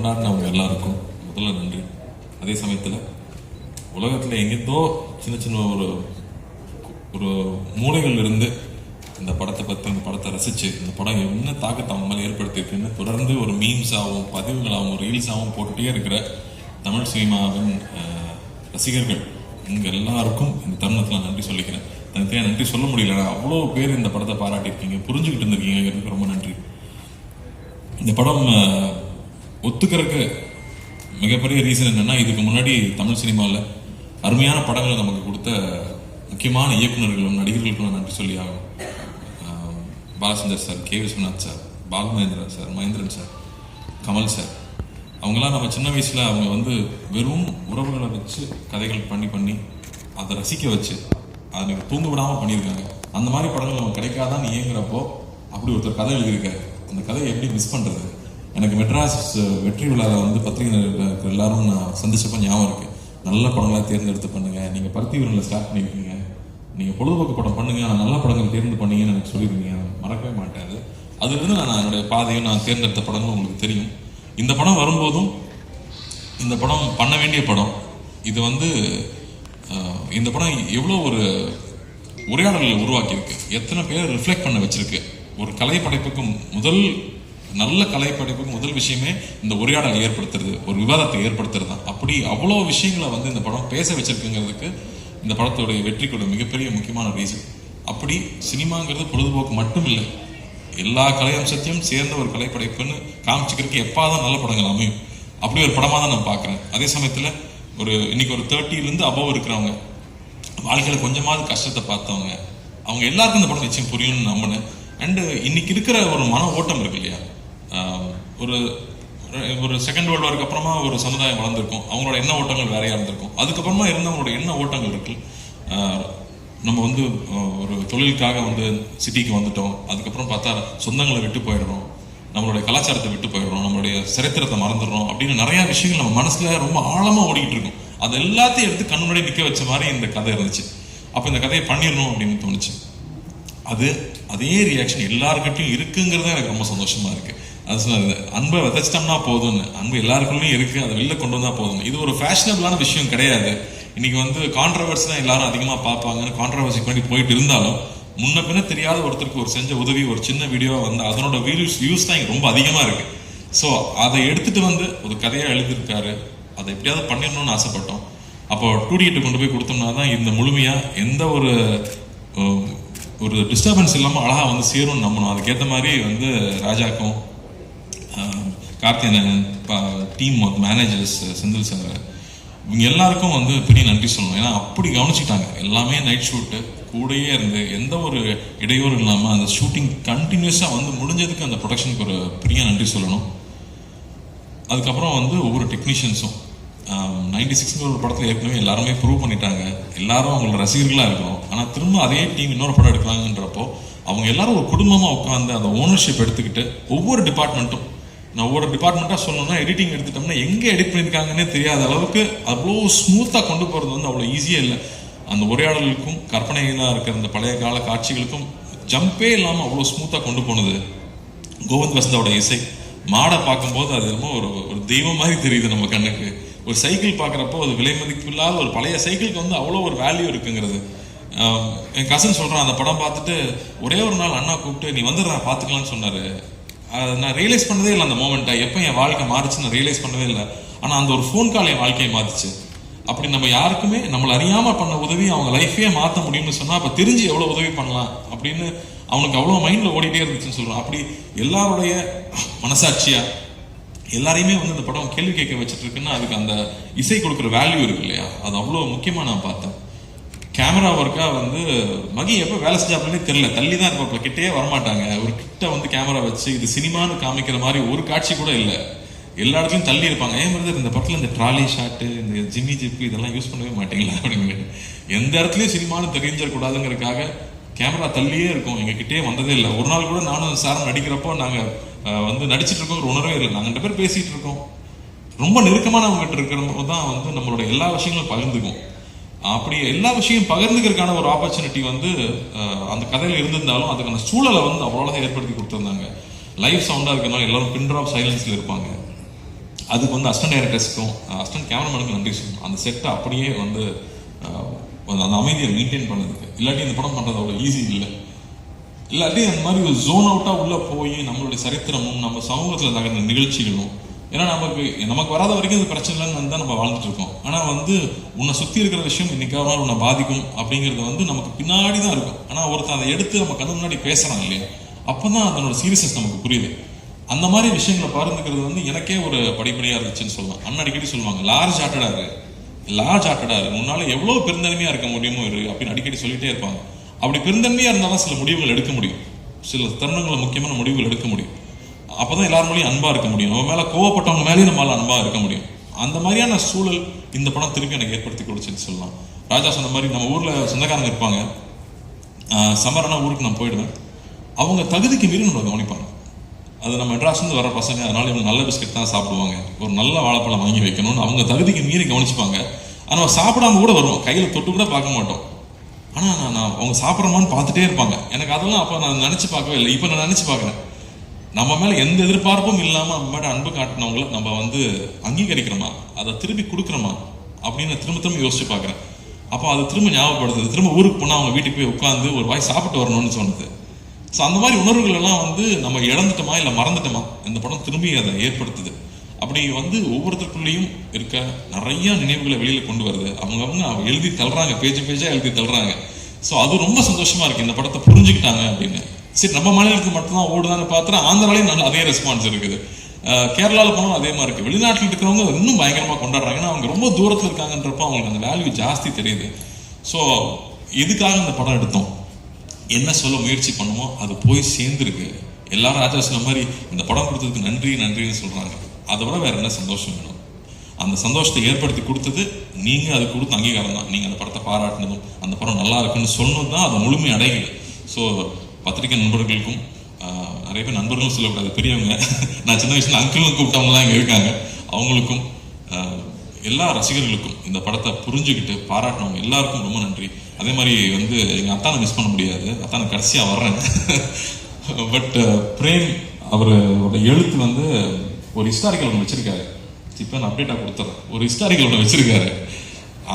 கொண்டாடினவங்க எல்லாருக்கும் முதல்ல நன்றி. அதே சமயத்தில் உலகத்தில் எங்கேருந்தோ சின்ன சின்ன ஒரு மூலைகள் இருந்து இந்த படத்தை பற்றி இந்த படத்தை ரசித்து இந்த படம் என்ன தாக்கத்தை அவங்க மேலே ஏற்படுத்தியிருக்குன்னு தொடர்ந்து ஒரு மீம்ஸாகவும் பதிவுகளாகவும் ரீல்ஸாகவும் போட்டுகிட்டே இருக்கிற தமிழ் சினிமாவின் ரசிகர்கள் உங்கள் எல்லாருக்கும் இந்த தருணத்தில் நன்றி சொல்லிக்கிறேன். தனித்தையாக நன்றி சொல்ல முடியல, அவ்வளோ பேர் இந்த படத்தை பாராட்டியிருக்கீங்க, புரிஞ்சுக்கிட்டு இருந்திருக்கீங்க, ரொம்ப நன்றி. இந்த படம் ஒத்துக்கிறதுக்கு மிகப்பெரிய ரீசன் என்னென்னா, இதுக்கு முன்னாடி தமிழ் சினிமாவில் அருமையான படங்களை நமக்கு கொடுத்த முக்கியமான இயக்குநர்களும் நடிகர்களுக்கும் நன்றி சொல்லி ஆகும். Balachander sir, K Viswanath sir, Balamahendra sir, Mahendran sir, Kamal sir, அவங்களாம் நம்ம சின்ன வயசில் அவங்க வெறும் உறவுகளை வச்சு கதைகள் பண்ணி அதை ரசிக்க வச்சு அதை தூங்க விடாமல் பண்ணியிருக்காங்க. அந்த மாதிரி படங்கள் நமக்கு கிடைக்காதான் இயங்குறப்போ அப்படி ஒருத்தர் கதை எழுதியிருக்காரு. அந்த கதையை எப்படி மிஸ் பண்ணுறது? எனக்கு மெட்ராஸ் வெற்றி விழாவில் பத்திரிகை எல்லாரும் நான் சந்திச்சப்போ ஞாபகம் இருக்கு. நல்ல படங்களாக தேர்ந்தெடுத்து பண்ணுங்க, நீங்கள் பருத்தி வீரனில் ஸ்டார்ட் பண்ணியிருக்கீங்க, நீங்கள் பொழுதுபோக்கு படம் பண்ணுங்க, ஆனால் நல்ல படங்கள் தேர்ந்து பண்ணீங்கன்னு எனக்கு சொல்லியிருக்கீங்க. மறக்கவே மாட்டேன். அதுலேருந்து நான் என்னுடைய பாதையும் நான் தேர்ந்தெடுத்த படங்கள் உங்களுக்கு தெரியும். இந்த படம் வரும்போதும் இந்த படம் பண்ண வேண்டிய படம் இது. இந்த படம் எவ்வளோ ஒரு உரையாடல்களை உருவாக்கியிருக்கு, எத்தனை பேர் ரிஃப்ளெக்ட் பண்ண வச்சிருக்கு. ஒரு கலைப்படைப்புக்கு நல்ல கலைப்படைப்புக்கு முதல் விஷயமே இந்த உரையாடலை ஏற்படுத்துறது, ஒரு விவாதத்தை ஏற்படுத்துறது தான். அப்படி அவ்வளோ விஷயங்களை இந்த படம் பேச வச்சிருக்குங்கிறதுக்கு இந்த படத்தோடைய வெற்றிக்கூட மிகப்பெரிய முக்கியமான ரீசன். அப்படி சினிமாங்கிறது பொழுதுபோக்கு மட்டும் இல்லை, எல்லா கலை அம்சத்தையும் சேர்ந்த ஒரு கலைப்படைப்புன்னு காமிச்சிக்கிறதுக்கு எப்பாதான் நல்ல படங்கள் அமையும். அப்படி ஒரு படமாக தான் நான் பார்க்குறேன். அதே சமயத்தில் இன்னைக்கு ஒரு 30 அபவ் இருக்கிறவங்க, வாழ்க்கையில் கொஞ்சமாவது கஷ்டத்தை பார்த்தவங்க, அவங்க எல்லாருக்கும் இந்த படம் நிச்சயம் புரியும்னு நம்பினேன். அண்டு இன்னைக்கு இருக்கிற ஒரு மன ஓட்டம் இருக்கு இல்லையா, ஒரு செகண்ட் வேர்ல்டு வாருக்கு அப்புறமா ஒரு சமுதாயம் வளர்ந்துருக்கும், அவங்களோட எண்ண ஓட்டங்கள் வேறையா இருந்திருக்கும். அதுக்கப்புறமா இருந்தவங்களோட எண்ண ஓட்டங்கள் இருக்கு. நம்ம ஒரு தொழிலுக்காக சிட்டிக்கு வந்துட்டோம், அதுக்கப்புறம் பார்த்தா சொந்தங்களை விட்டு போயிடுறோம், நம்மளுடைய கலாச்சாரத்தை விட்டு போயிடுறோம், நம்மளுடைய சரித்திரத்தை மறந்துடுறோம் அப்படின்னு நிறைய விஷயங்கள் நம்ம மனசுல ரொம்ப ஆழமா ஓடிக்கிட்டு இருக்கும். அது எல்லாத்தையும் எடுத்து கண்ணு முன்னாடி நிற்க வச்ச மாதிரி இந்த கதை இருந்துச்சு. அப்போ இந்த கதையை பண்ணிடணும் அப்படின்னு தோணுச்சு. அதே ரியாக்ஷன் எல்லாருக்கிட்டையும் இருக்குங்கிறது எனக்கு ரொம்ப சந்தோஷமா இருக்கு. அது சொன்னது, அன்பை விதைச்சிட்டோம்னா போதும்னு, அன்பு எல்லாருக்குள்ளேயும் இருக்கு, அதை வெளில கொண்டு வந்தா போதும். இது ஒரு ஃபேஷனபிளான விஷயம் கிடையாது. இன்னைக்கு கான்ட்ரவர்சி தான் எல்லாரும் அதிகமாக பார்ப்பாங்கன்னு கான்ட்ரவர்சிக்கு வேண்டி போயிட்டு இருந்தாலும், முன்ன பின்ன தெரியாத ஒருத்தருக்கு ஒரு செஞ்ச உதவி ஒரு சின்ன வீடியோவாக அதனோட வியூஸ் தான் ரொம்ப அதிகமாக இருக்கு. ஸோ அதை எடுத்துட்டு ஒரு கதையாக எழுதியிருக்காரு. அதை எப்படியாவது பண்ணிடணும்னு ஆசைப்பட்டோம். அப்போ 2D கொண்டு போய் கொடுத்தோம்னா தான் இந்த முழுமையாக எந்த ஒரு டிஸ்டர்பன்ஸ் இல்லாமல் அழகாக சேரும்னு நம்பணும். அதுக்கேற்ற மாதிரி ராஜாக்கும் Karthiyanan team managers Senthil sir இவங்க எல்லாருக்கும் பெரிய நன்றி சொல்லணும். ஏன்னா அப்படி கவனிச்சுட்டாங்க. எல்லாமே நைட் ஷூட்டு கூடயே இருந்து எந்த ஒரு இடையூறு இல்லாமல் அந்த ஷூட்டிங் கண்டினியூஸாக முடிஞ்சதுக்கு அந்த ப்ரொடக்ஷனுக்கு ஒரு பெரிய நன்றி சொல்லணும். அதுக்கப்புறம் ஒவ்வொரு டெக்னீஷியன்ஸும் 96 ஒரு படத்தில் ஏற்கனவே எல்லாருமே ப்ரூவ் பண்ணிட்டாங்க, எல்லாரும் அவங்களோட ரசிகர்களாக இருக்கணும். ஆனால் திரும்ப அதே டீம் இன்னொரு படம் எடுக்கிறாங்கன்றப்போ அவங்க எல்லாரும் ஒரு குடும்பமாக உட்காந்து அந்த ஓனர்ஷிப் எடுத்துக்கிட்டு ஒவ்வொரு டிபார்ட்மெண்ட்டும், நான் ஒவ்வொரு டிபார்ட்மெண்ட்டாக சொல்லணும்னா எடிட்டிங் எடுத்துட்டோம்னா எங்கே எடிட் பண்ணியிருக்காங்கன்னே தெரியாத அளவுக்கு அவ்வளோ ஸ்மூத்தாக கொண்டு போகிறது அவ்வளோ ஈஸியாக இல்லை. அந்த உரையாடலுக்கும் கற்பனைகளாக இருக்கிற அந்த பழைய கால காட்சிகளுக்கும் ஜம்பே இல்லாமல் அவ்வளோ ஸ்மூத்தாக கொண்டு போனது கோவிந்த் வசந்தோட இசை. மாடை பார்க்கும்போது அது என்னமோ ஒரு தெய்வம் மாதிரி தெரியுது நம்ம கண்ணுக்கு. ஒரு சைக்கிள் பார்க்குறப்போ அது விலை மதிப்பு இல்லாத ஒரு பழைய சைக்கிளுக்கு அவ்வளோ ஒரு வேல்யூ இருக்குங்கிறது. என் கசன் சொல்கிறான், அந்த படம் பார்த்துட்டு ஒரே ஒரு நாள் அண்ணா கூப்பிட்டு நீ வந்துடுறா பார்த்துக்கலான்னு சொன்னார். நான் ரியலைஸ் பண்ணதே இல்லை அந்த மோமெண்ட்டை, எப்போ என் வாழ்க்கை மாறிச்சு நான் ரியலைஸ் பண்ணவே இல்லை. ஆனால் அந்த ஒரு ஃபோன் கால் என் வாழ்க்கையை மாற்றிச்சு. அப்படி நம்ம யாருக்குமே நம்மளை அறியாமல் பண்ண உதவி அவங்க லைஃபே மாற்ற முடியும்னு சொன்னால் அப்போ தெரிஞ்சு எவ்வளோ உதவி பண்ணலாம் அப்படின்னு அவனுக்கு அவ்வளோ மைண்டில் ஓடிட்டே இருந்துச்சுன்னு சொல்கிறான். அப்படி எல்லாருடைய மனசாட்சியா எல்லாரையுமே இந்த படம் கேள்வி கேட்க வச்சுட்டு இருக்குன்னா அதுக்கு அந்த இசை கொடுக்குற வேல்யூ இருக்கு இல்லையா, அது அவ்வளோ முக்கியமாக நான் பார்த்தேன். கேமரா ஒர்க்கா மகி எப்போ வேலை செஞ்சாப்லன்னே தெரியல, தள்ளி தான் இருப்பாப்ல, கிட்டே வரமாட்டாங்க. ஒரு கிட்ட கேமரா வச்சு இது சினிமான்னு காமிக்கிற மாதிரி ஒரு காட்சி கூட இல்லை, எல்லா இடத்துலையும் தள்ளி இருப்பாங்க. ஏன் பிரதர் இந்த படத்தில் இந்த ட்ராலி ஷாட்டு இந்த ஜிம்மி ஜிப்பு இதெல்லாம் யூஸ் பண்ணவே மாட்டீங்களா அப்படின்னு. எந்த இடத்துலையும் சினிமான்னு தெரிஞ்சிடக்கூடாதுங்கிறதுக்காக கேமரா தள்ளியே இருக்கும், எங்ககிட்டே வந்ததே இல்லை. ஒரு நாள் கூட நானும் சாரும் நடிக்கிறப்போ நாங்கள் நடிச்சிட்டு இருக்கோம், ஒரு உணர்வே இல்லை. நாங்கள் 2 பேர் பேசிகிட்டு இருக்கோம், ரொம்ப நெருக்கமானவங்ககிட்ட இருக்கிறப்போ தான் நம்மளோட எல்லா விஷயங்களும் பகிர்ந்துக்கும். அப்படி எல்லா விஷயம் பகிர்ந்துக்கிறதுக்கான ஒரு ஆப்பர்ச்சுனிட்டி அந்த கதையில் இருந்திருந்தாலும் அதுக்கான சூழலை அவ்வளோதான் ஏற்படுத்தி கொடுத்துருந்தாங்க. லைவ் சவுண்டாக இருக்கிறனால எல்லாரும் பின் ட்ராப் சைலன்ஸில் இருப்பாங்க. அதுக்கு வந்து அசிஸ்டன்ட் டைரக்டர்ஸ்க்கும் அசிஸ்டன்ட் கேமராமேனுக்கும் நன்றி சொல்லணும். அந்த செட்டை அப்படியே வந்து அந்த அமைதியை மெயின்டைன் பண்ணதுக்கு. இல்லாட்டி இந்த படம் பண்ணுறது அவ்வளோ ஈஸி இல்லை. இல்லாட்டி அந்த மாதிரி ஒரு ஜோன் அவுட்டாக உள்ளே போய் நம்மளுடைய சரித்திரமும் நம்ம சமூகத்தில் நகர்ந்த நிகழ்ச்சிகளும், ஏன்னா நமக்கு வராத வரைக்கும் இது பிரச்சனை இல்லைன்னு தான் நம்ம வாழ்ந்துட்டு இருக்கோம். ஆனால் வந்து உன்னை சுற்றி இருக்கிற விஷயம் இன்னைக்காவது உன்னை பாதிக்கும் அப்படிங்கிறது வந்து நமக்கு பின்னாடி தான் இருக்கும். ஆனால் ஒருத்தர் அதை எடுத்து நம்ம கண்ணு முன்னாடி பேசுகிறான் இல்லையா, அப்போ தான் அதனோட சீரியஸ்னஸ் நமக்கு புரியுது. அந்த மாதிரி விஷயங்களை பகிர்ந்துக்கிறது வந்து எனக்கே ஒரு படிப்படியாக இருந்துச்சுன்னு சொல்லலாம். அண்ணன் அடிக்கடி சொல்லுவாங்க, லார்ஜ் ஹார்ட்டடா இருக்கு, உன்னால எவ்வளோ பெருந்தன்மையாக இருக்க முடியுமோ இரு அப்படின்னு அடிக்கடி சொல்லிட்டே இருப்பாங்க. அப்படி பெருந்தன்மையாக இருந்தாலும் சில முடிவுகள் எடுக்க முடியும், சில தருணங்களில் முக்கியமான முடிவுகள் எடுக்க முடியும். அப்போதான் எல்லாரும் மேலேயும் அன்பாக இருக்க முடியும், நம்ம மேலே கோவப்பட்டவங்க மேலேயும் நம்மளால் அன்பாக இருக்க முடியும். அந்த மாதிரியான சூழல் இந்த படம் திருப்பி எனக்கு ஏற்படுத்தி கொடுச்சுன்னு சொல்லலாம். ராஜா சொன்ன மாதிரி நம்ம ஊரில் சொந்தக்காரங்க இருப்பாங்க, சம்மரானா ஊருக்கு நான் போயிடுவேன், அவங்க தகுதிக்கு மீறி நம்மளை கவனிப்பாங்க. அது நம்ம மெட்ராஸ்லேருந்து வர பசங்க, அதனால இவங்க நல்ல பிஸ்கெட் தான் சாப்பிடுவாங்க, ஒரு நல்ல வாழைப்பழம் வாங்கி வைக்கணும்னு அவங்க தகுதிக்கு மீறி கவனிச்சுப்பாங்க. ஆனால் சாப்பிடாம கூட வருவோம், கையில் தொட்டு கூட பார்க்க மாட்டோம். ஆனால் நான் அவங்க சாப்பிட்றமான்னு பார்த்துட்டே இருப்பாங்க. எனக்கு அதெல்லாம் அப்போ நான் நினச்சி பார்க்கவே இல்லை, இப்போ நான் நினச்சி பார்க்குறேன். நம்ம மேலே எந்த எதிர்பார்ப்பும் இல்லாமல் நம்ம மேலே அன்பு காட்டினவங்கள நம்ம வந்து அங்கீகரிக்கிறோமா, அதை திருப்பி கொடுக்குறோமா அப்படின்னு திரும்ப யோசிச்சு பார்க்குறேன். அப்போ அது திரும்ப ஞாபகப்படுத்துது. திரும்ப ஊருக்கு போனால் அவங்க வீட்டுக்கு போய் உட்காந்து ஒரு வாய் சாப்பிட்டு வரணும்னு சொன்னது. ஸோ அந்த மாதிரி உணர்வுகள் எல்லாம் வந்து நம்ம இழந்துட்டோமா இல்லை மறந்துட்டோமா, இந்த படம் திரும்பி அதை ஏற்படுத்துது. அப்படி வந்து ஒவ்வொருத்தருக்குள்ளேயும் இருக்க நிறைய நினைவுகளை வெளியில் கொண்டு வருது. அவங்க எழுதி தள்ளுறாங்க, பேஜாக எழுதி தள்ளுறாங்க. ஸோ அது ரொம்ப சந்தோஷமா இருக்கு, இந்த படத்தை புரிஞ்சுக்கிட்டாங்க அப்படின்னு. சரி, நம்ம மாநிலத்துக்கு மட்டும்தான் ஓடுதான்னு பார்த்தா ஆந்திராலையும் நல்ல அதே ரெஸ்பான்ஸ் இருக்குது, கேரளாவில் போனாலும் அதே மாதிரி இருக்குது. வெளிநாட்டில் இருக்கிறவங்க இன்னும் பயங்கரமாக கொண்டாடுறாங்க, ஏன்னா அவங்க ரொம்ப தூரத்தில் இருக்காங்கன்றப்ப அவங்களுக்கு அந்த வேல்யூ ஜாஸ்தி தெரியுது. ஸோ எதுக்காக இந்த படம் எடுத்தோம், என்ன சொல்ல முயற்சி பண்ணுமோ அது போய் சேர்ந்துருக்கு. எல்லாரும் ராஜா சொன்ன மாதிரி இந்த படம் கொடுத்ததுக்கு நன்றின்னு சொல்றாங்க. அதை விட வேற என்ன சந்தோஷம் வேணும்? அந்த சந்தோஷத்தை ஏற்படுத்தி கொடுத்தது நீங்க, அது கொடுத்த அங்கீகாரம் தான். நீங்க அந்த படத்தை பாராட்டினதும் அந்த படம் நல்லா இருக்குன்னு சொன்னது தான் அதை முழுமை அடையுது. ஸோ பத்திரிகை நண்பர்களுக்கும், நிறைய பேர் நண்பர்களும் சொல்லக்கூடாது, பெரியவங்க, நான் சின்ன வயசுல அங்கிள்னு கூப்பிட்டவங்கலாம் இங்கே இருக்காங்க, அவங்களுக்கும் எல்லா ரசிகர்களுக்கும் இந்த படத்தை புரிஞ்சுக்கிட்டு பாராட்டினவங்க எல்லாருக்கும் ரொம்ப நன்றி. அதே மாதிரி வந்து எங்கள் அத்தானை மிஸ் பண்ண முடியாது, அத்தானை கடைசியாக வர்றேன். பட் பிரேம் அவரோட எழுத்து வந்து ஒரு ஹிஸ்டாரிக்கல் ஒன்று வச்சிருக்காரு. இப்போ நான் அப்டேட்டாக கொடுத்துறேன். ஒரு ஹிஸ்டாரிக்கல் ஒன்று வச்சிருக்காரு.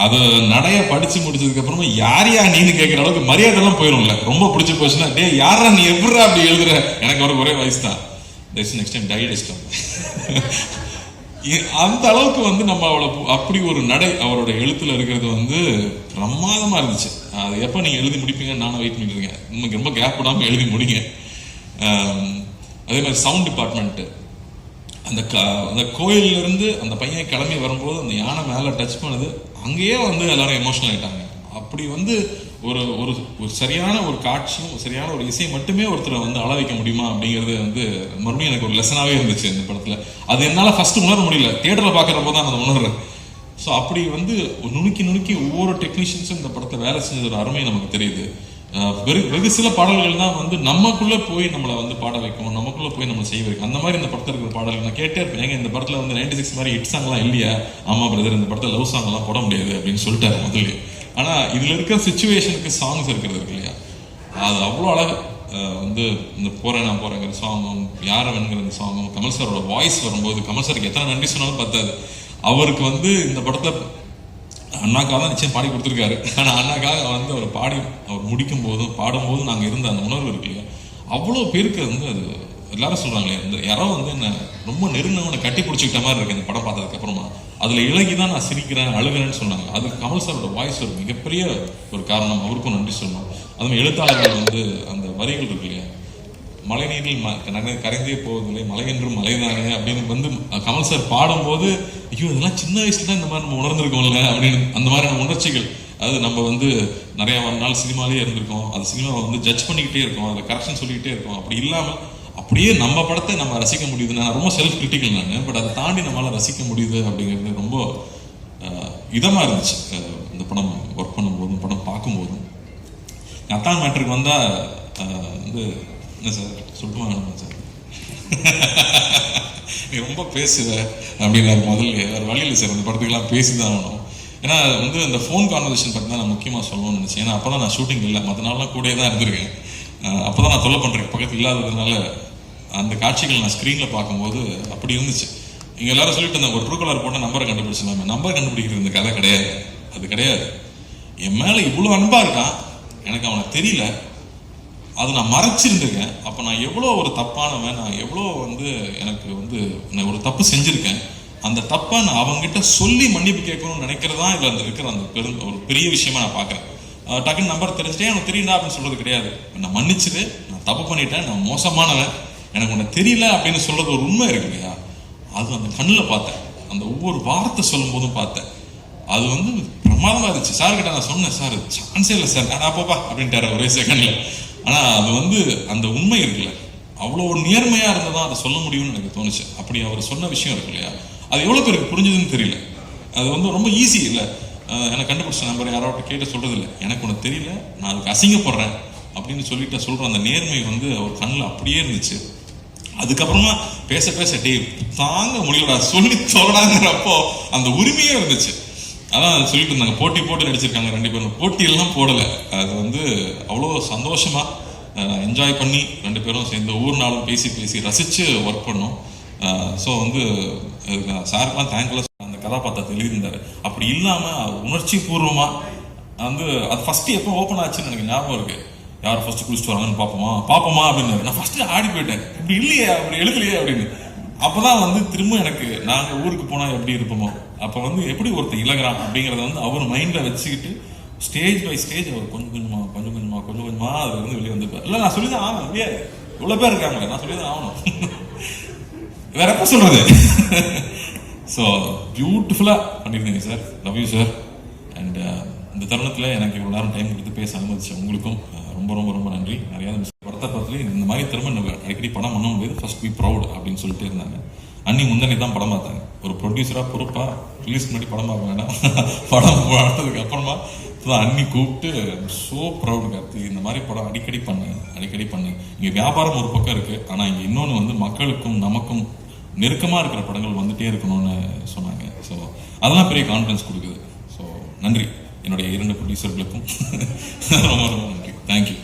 அதை நடைய படிச்சு முடிச்சதுக்கு அப்புறமா யாரையா நீன்னு கேட்குற அளவுக்கு மரியாதைலாம் போயிடும்ல. ரொம்ப பிடிச்சி போச்சுன்னா, டே யாரா நீ எப்படா அப்படி எழுதுற, எனக்கு அவருக்கு ஒரே வயசு தான், நெக்ஸ்ட் டைம் டைட். அந்த அளவுக்கு வந்து நம்ம அவளை அப்படி ஒரு நடை அவரோட எழுத்துல இருக்கிறது வந்து பிரமாதமா இருந்துச்சு. அது எப்போ நீங்க எழுதி முடிப்பீங்கன்னு நானும் வெயிட் பண்ணிட்டு இருக்கேன். நமக்கு ரொம்ப கேப் விடாமல் எழுதி முடிங்க. அதே மாதிரி சவுண்ட் டிபார்ட்மெண்ட், அந்த கோயில்ல இருந்து அந்த பையன் கிளம்பி வரும்போது அந்த யானை மேலே டச் பண்ணுது, அங்கேயே வந்து எல்லாரும் எமோஷனல் ஆயிட்டாங்க. அப்படி வந்து ஒரு ஒரு சரியான ஒரு காட்சியும் சரியான ஒரு இசை மட்டுமே ஒருத்தரை வந்து அள வைக்க முடியுமா அப்படிங்கிறது வந்து மறுபடியும் எனக்கு ஒரு லெசனாகவே இருந்துச்சு இந்த படத்தில். அது என்னால் ஃபர்ஸ்ட் உணர முடியல, தியேட்டரில் பார்க்குறப்போ தான் அதை உணர்றேன். ஸோ அப்படி வந்து நுணுக்கி ஒவ்வொரு டெக்னீஷியன்ஸும் இந்த படத்தை வேலை செஞ்சதோட அருமை நமக்கு தெரியுது. வெகு சில பாடல்கள் தான் வந்து நமக்குள்ளே போய் நம்மளை வந்து பாட வைக்கும், நமக்குள்ளே போய் நம்ம செய்ய வைக்கும். அந்த மாதிரி இந்த படத்தில் இருக்கிற பாடல்கள் நான் கேட்டே இருப்பேன். ஏங்க இந்த படத்தில் வந்து 96 மாதிரி ஹிட் சாங்லாம் இல்லையா? ஆமாம் பிரதர், இந்த படத்தில் லவ் சாங்லாம் போட முடியாது அப்படின்னு சொல்லிட்டாரு முதல்ல. ஆனால் இதில் இருக்கிற சுச்சுவேஷனுக்கு சாங்ஸ் இருக்கிறது இருக்கு இல்லையா, அது அவ்வளோ அழகு. வந்து இந்த நான் போகிறேங்கிற சாங்கும், யாரவன்கிற இந்த சாங்கும், கமல் சாரோட வாய்ஸ் வரும்போது, கமல் சாருக்கு எத்தனை நன்றி சொன்னாலும் பத்தாது. அவருக்கு வந்து இந்த படத்தில் அண்ணாக்காக தான் நிச்சயம் பாடி கொடுத்துருக்காரு. ஆனால் அண்ணாக்காக வந்து அவர் முடிக்கும் போதும் பாடும்போதும் நாங்கள் இருந்த அந்த உணர்வு இருக்கு இல்லையா, அவ்வளோ பேருக்கு வந்து அது எல்லாரும் சொல்கிறாங்களே, இந்த யாரோ வந்து என்ன ரொம்ப நெருங்கினவனை கட்டி பிடிச்சிக்கிட்ட மாதிரி இருக்கு இந்த படம் பார்த்ததுக்கு அப்புறமா. அதில் இலகி தான் நான் சிரிக்கிறேன் அழுகிறேன்னு சொன்னாங்க. அது கமல் சாரோட வாய்ஸ் ஒரு மிகப்பெரிய ஒரு காரணம், அவருக்கும் நன்றி சொல்லணும். அதுமாதிரி எழுத்தாளர்கள் வந்து அந்த வரிகள் இருக்கு இல்லையா, மழை நீரில் கரைந்தே போவதில்லை, மழை என்றும் மழைதானே அப்படின்னு வந்து கமல் சார் பாடும்போது, ஐயோ இதெல்லாம் சின்ன வயசுல தான் இந்த மாதிரி நம்ம உணர்ந்திருக்கோம்ல அப்படின்னு அந்த மாதிரியான உணர்ச்சிகள். அது நம்ம வந்து நிறைய நாள் சினிமாலே இருந்திருக்கோம், அது சினிமாவை வந்து ஜட்ஜ் பண்ணிக்கிட்டே இருக்கோம், அதில் கரெக்ஷன் சொல்லிக்கிட்டே இருக்கோம். அப்படி இல்லாமல் அப்படியே நம்ம படத்தை நம்ம ரசிக்க முடியுது. நான் ரொம்ப செல்ஃப் கிரிட்டிக்கல் நான், பட் அதை தாண்டி நம்மளால் ரசிக்க முடியுது அப்படிங்கிறது ரொம்ப இதமாக இருந்துச்சு இந்த படம் ஒர்க் பண்ணும்போதும் படம் பார்க்கும்போதும். அத்தான் மேட்ருக்கு வந்தால் வந்து என்ன சார் சொல்லுமா வேணும் சார், நீ ரொம்ப பேசுவ அப்படின்னாரு முதல்ல. வேறு வழி இல்லை சார், அந்த படத்துக்கெல்லாம் பேசி தான் ஆகணும். ஏன்னா வந்து அந்த ஃபோன் கான்வர்சேஷன் பற்றி தான் நான் முக்கியமாக சொல்லணும்னு நினச்சேன். ஏன்னா அப்போ தான் நான் ஷூட்டிங் இல்லை, மற்ற நாள்லாம் கூட தான் இருந்திருக்கேன். அப்போ தான் நான் தொல்லை பண்ணுறேன் பக்கத்தில் இல்லாததுனால அந்த காட்சிகள் நான் ஸ்க்ரீனில் பார்க்கும்போது அப்படி இருந்துச்சு. இங்க எல்லாரும் சொல்லிட்டு இருந்தாங்க ஒரு ட்ரூ கலர் போட்ட நம்பரை கண்டுபிடிச்சலாமே. நம்பர் கண்டுபிடிக்கிறது இந்த கதை கிடையாது, அது கிடையாது. என் மேல இவ்வளவு அன்பா இருக்கான், எனக்கு அவனை தெரியல, அது நான் மறைச்சிருந்திருக்கேன். அப்ப நான் எவ்வளோ ஒரு தப்பானவன், நான் எவ்வளோ எனக்கு நான் ஒரு தப்பு செஞ்சிருக்கேன். அந்த தப்பை நான் அவங்ககிட்ட சொல்லி மன்னிப்பு கேட்கணும்னு நினைக்கிறதா இல்லை அந்த இருக்கிற அந்த ஒரு பெரிய விஷயமா நான் பார்க்குறேன். டக்குன்னு நம்பர் தெரிஞ்சுட்டேன், எனக்கு தெரியல அப்படின்னு சொல்றது கிடையாது. நான் மன்னிச்சுட்டு, நான் தப்பு பண்ணிட்டேன், நான் மோசமானவன், எனக்கு உன்னை தெரியல அப்படின்னு சொல்றது ஒரு உண்மை இருக்கு இல்லையா, அது அந்த கண்ணில் பார்த்தேன். அந்த ஒவ்வொரு வார்த்தை சொல்லும் போதும் பார்த்தேன். அது பிரமாதமா இருந்துச்சு. சார் கிட்ட நான் சொன்னேன், சார் சான்ஸே இல்லை சார், நான் அப்பப்பா அப்படின்ட்டாரு ஒரே செகண்ட்ல. ஆனா அது அந்த உண்மை இருக்குல்ல, அவ்வளோ நேர்மையா இருந்ததான் அதை சொல்ல முடியும்னு எனக்கு தோணுச்சு. அப்படி அவர் சொன்ன விஷயம் இருக்கு இல்லையா, அது எவ்வளவு பேருக்கு புரிஞ்சதுன்னு தெரியல. அது ரொம்ப ஈஸி இல்லை. எனக்கு கண்டுபிடிச்ச நம்பர் யாராவது கேட்டு சொல்றது இல்லை, எனக்கு ஒன்று தெரியல, நான் அதுக்கு அசிங்கப்படுறேன் அப்படின்னு சொல்லிட்டு சொல்ற அந்த நேர்மை அவர் கண்ணில் அப்படியே இருந்துச்சு. அதுக்கப்புறமா பேச பேச டே தாங்க முடியலடா சொல்லி தொடடாங்கிறப்போ அந்த உரிமையே இருந்துச்சு. அதான் சொல்லிட்டு இருந்தாங்க, போட்டி போட்டு நடிச்சிருக்காங்க 2 பேரும். போட்டி எல்லாம் போடல, அது அவ்வளோ சந்தோஷமா என்ஜாய் பண்ணி 2 பேரும் சேர்ந்து ஒவ்வொரு நாளும் பேசி பேசி ரசிச்சு ஒர்க் பண்ணோம். ஸோ சாருக்கெல்லாம் தேங்க்ல அந்த கதாபாத்திரத்தை எழுதியிருந்தாரு. அப்படி இல்லாம உணர்ச்சி பூர்வமா அது ஃபர்ஸ்ட் எப்போ ஓப்பன் ஆச்சுன்னு எனக்கு ஞாபகம் இருக்கு. யார் ஃபர்ஸ்ட் குளிச்சுட்டு வராங்கன்னு பாப்போமா அப்படின்னு நான் ஃபர்ஸ்ட் ஆடி போயிட்டேன், இப்படி இல்லையே அப்படி எழுதலையே அப்படின்னு. அப்பதான் திரும்ப எனக்கு நாங்க ஊருக்கு போனா எப்படி இருப்போமோ, அப்ப எப்படி ஒருத்தர் இழகிறான் அப்படிங்கறத அவர் மைண்ட்ல வச்சுக்கிட்டு ஸ்டேஜ் பை ஸ்டேஜ் அவர் கொஞ்சம் கொஞ்சமா அது வெளியே வந்துருப்பார். இல்ல நான் சொல்லிதான் ஆகணும், முடியாது, இவ்வளவு பேர் இருக்காங்களே, நான் சொல்லிதான் ஆகணும், வேற எப்ப சொல்றது. ஸோ பியூட்டிஃபுல்லா பண்ணிருந்தீங்க sir, love you sir. And இந்த தருணத்துல எனக்கு இவ்வளவு நேரம் டைம் கொடுத்து பேச அனுமதிச்ச உங்களுக்கும் ரொம்ப ரொம்ப ரொம்ப நன்றி. நிறைய படத்தை பார்த்து இந்த மாதிரி திரும்ப அடிக்கடி படம் பண்ண முடியாது, ஃபர்ஸ்ட் பி ப்ரௌட் அப்படின்னு சொல்லிட்டு இருந்தாங்க. அன்னி முந்தனி தான் படம் பார்த்தாங்க, ஒரு ப்ரொடியூசரா பொறுப்பா ரிலீஸ் முன்னாடி படம் பார்க்க வேண்டாம், படம் பார்த்ததுக்கு அப்புறமா அன்னி கூப்பிட்டு சோ ப்ரௌட் கார்த்தி, இந்த மாதிரி படம் அடிக்கடி பண்ணு. இங்க வியாபாரம் ஒரு பக்கம் இருக்கு, ஆனா இங்க இன்னொன்று மக்களுக்கும் நமக்கும் நெருக்கமா இருக்கிற படங்கள் வந்துட்டே இருக்கணும்னு சொன்னாங்க. ஸோ அதெல்லாம் பெரிய கான்ஃபிடன்ஸ் கொடுக்குது. ஸோ நன்றி என்னுடைய 2 ப்ரொடியூசர்களுக்கும் ரொம்ப ரொம்ப நன்றி. தேங்க்யூ.